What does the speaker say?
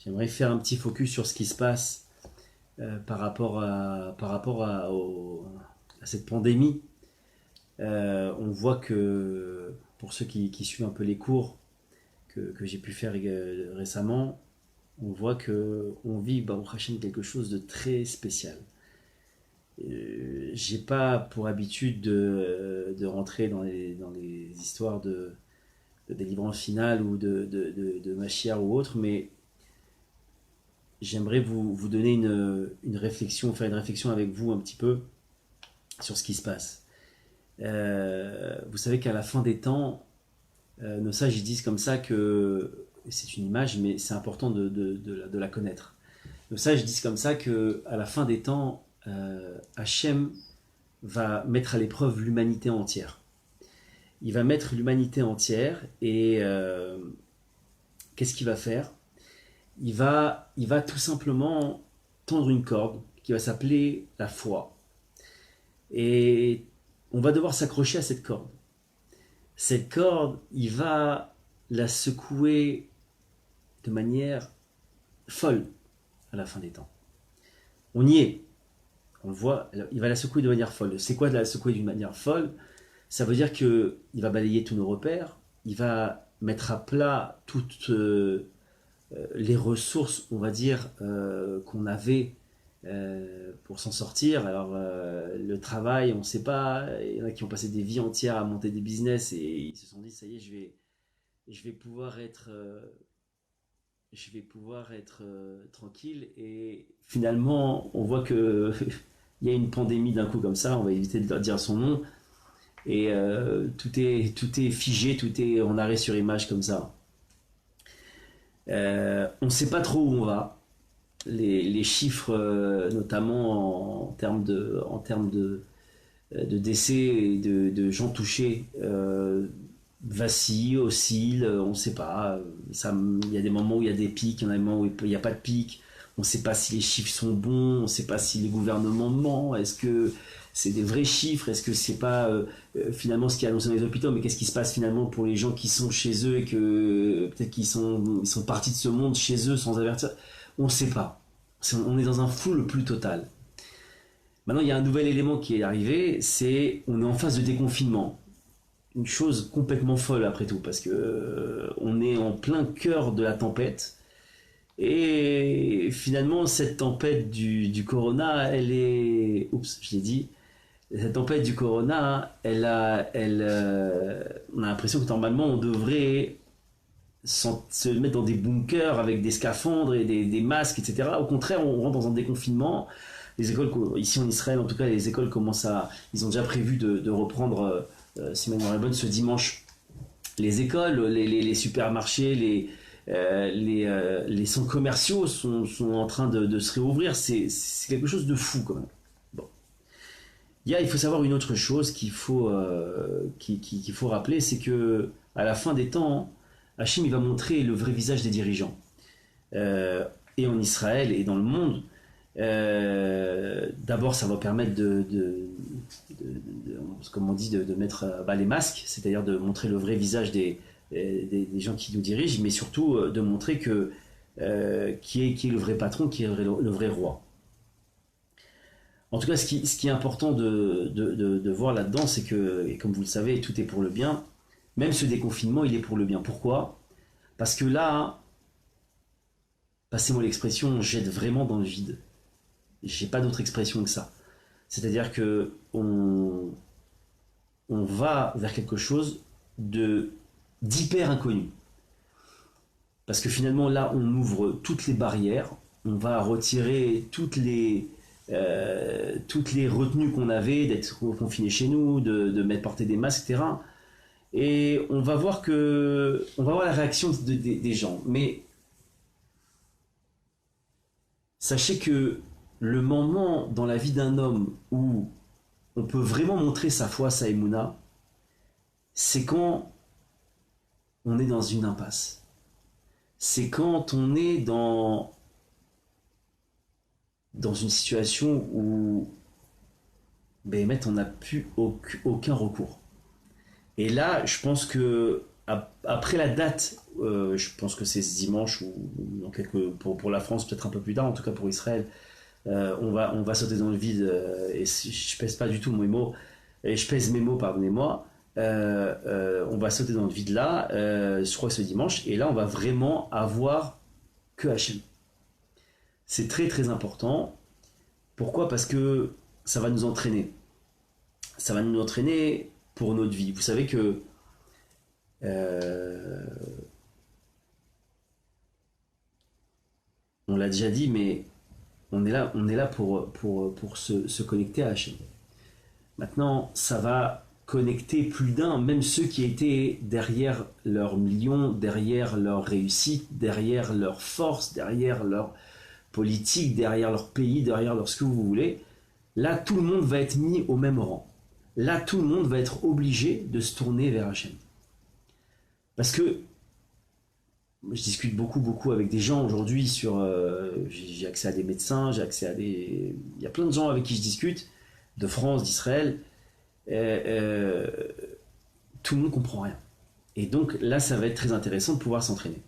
J'aimerais faire un petit focus sur ce qui se passe à cette pandémie. On voit que, pour ceux qui suivent un peu les cours que j'ai pu faire récemment, on voit qu'on vit Baruch Hashem quelque chose de très spécial. J'ai pas pour habitude de rentrer dans les histoires de délivrance finale ou de Mashiach ou autre, mais j'aimerais vous donner une réflexion, faire une réflexion avec vous un petit peu sur ce qui se passe. Vous savez qu'à la fin des temps, nos sages ils disent comme ça que c'est une image, mais c'est important de la connaître. Nos sages disent comme ça que à la fin des temps, Hachem va mettre à l'épreuve l'humanité entière. Il va mettre l'humanité entière et qu'est-ce qu'il va faire? Il va tout simplement tendre une corde qui va s'appeler la foi. Et on va devoir s'accrocher à cette corde. Cette corde, il va la secouer de manière folle à la fin des temps. On y est. On le voit, il va la secouer de manière folle. C'est quoi de la secouer d'une manière folle? Ça veut dire qu'il va balayer tous nos repères, il va mettre à plat toutes les ressources, on va dire, qu'on avait pour s'en sortir. Alors, le travail, on ne sait pas. Il y en a qui ont passé des vies entières à monter des business et ils se sont dit, ça y est, je vais pouvoir être, tranquille. Et finalement, on voit que il y a une pandémie d'un coup comme ça. On va éviter de dire son nom. Et tout est figé, tout est en arrêt sur image comme ça. On ne sait pas trop où on va. Les chiffres, notamment en termes de décès et de gens touchés, vacillent, oscillent, on ne sait pas. Il y a des moments où il y a des pics, il y en a des moments où il n'y a pas de pics. On ne sait pas si les chiffres sont bons, on ne sait pas si les gouvernements mentent. Est-ce que c'est des vrais chiffres? Est-ce que c'est pas finalement ce qui est annoncé dans les hôpitaux? Mais qu'est-ce qui se passe finalement pour les gens qui sont chez eux et que peut-être qu'ils sont partis de ce monde chez eux sans avertir? On ne sait pas. On est dans un flou le plus total. Maintenant, il y a un nouvel élément qui est arrivé, c'est on est en phase de déconfinement. Une chose complètement folle après tout, parce que on est en plein cœur de la tempête. Et finalement, cette tempête du corona, elle est... Oups, je l'ai dit. Cette tempête du corona, on a l'impression que normalement, on devrait se mettre dans des bunkers avec des scaphandres et des masques, etc. Au contraire, on rentre dans un déconfinement. Les écoles, ici en Israël, en tout cas, les écoles commencent à... Ils ont déjà prévu de reprendre, si ma mémoire est bonne, ce dimanche. Les écoles, les supermarchés, les centres commerciaux sont en train de se réouvrir. C'est quelque chose de fou quand même. Bon. Il faut savoir une autre chose qu'il faut rappeler, c'est que à la fin des temps, Hachem il va montrer le vrai visage des dirigeants. Et en Israël et dans le monde, d'abord ça va permettre comme on dit, de mettre les masques, c'est-à-dire de montrer le vrai visage des gens qui nous dirigent, mais surtout de montrer qui est le vrai patron, qui est le vrai roi. En tout cas, ce qui est important de voir là-dedans, c'est que, et comme vous le savez, tout est pour le bien. Même ce déconfinement, il est pour le bien. Pourquoi? Parce que là, passez-moi l'expression, on jette vraiment dans le vide. J'ai pas d'autre expression que ça. C'est-à-dire que on va vers quelque chose d'hyper inconnu. Parce que finalement, là, on ouvre toutes les barrières, on va retirer toutes les retenues qu'on avait, d'être confiné chez nous, de porter des masques, etc. Et on va voir la réaction des gens. Mais sachez que le moment dans la vie d'un homme où on peut vraiment montrer sa foi, sa émouna, c'est quand on est dans une impasse. C'est quand on est dans une situation où on n'a plus aucun recours. Et là, je pense que après la date, je pense que c'est ce dimanche ou dans pour la France peut-être un peu plus tard, en tout cas pour Israël, on va sauter dans le vide et si, je pèse pas du tout mes mots et je pèse mes mots, pardonnez-moi. On va sauter dans le vide là, je crois que ce dimanche, et là on va vraiment avoir que Hachem. C'est très très important. Pourquoi? Parce que ça va nous entraîner. Ça va nous entraîner pour notre vie. Vous savez que euh, on l'a déjà dit, mais on est là pour se connecter à Hachem. Maintenant, ça va connecter plus d'un, même ceux qui étaient derrière leur million, derrière leur réussite, derrière leur force, derrière leur politique, derrière leur pays, derrière leur ce que vous voulez. Là, tout le monde va être mis au même rang. Là, tout le monde va être obligé de se tourner vers Hachem. Parce que je discute beaucoup avec des gens aujourd'hui sur. J'ai accès à des médecins, j'ai accès à des. Il y a plein de gens avec qui je discute, de France, d'Israël. Euh, tout le monde comprend rien. Et donc là, ça va être très intéressant de pouvoir s'entraîner.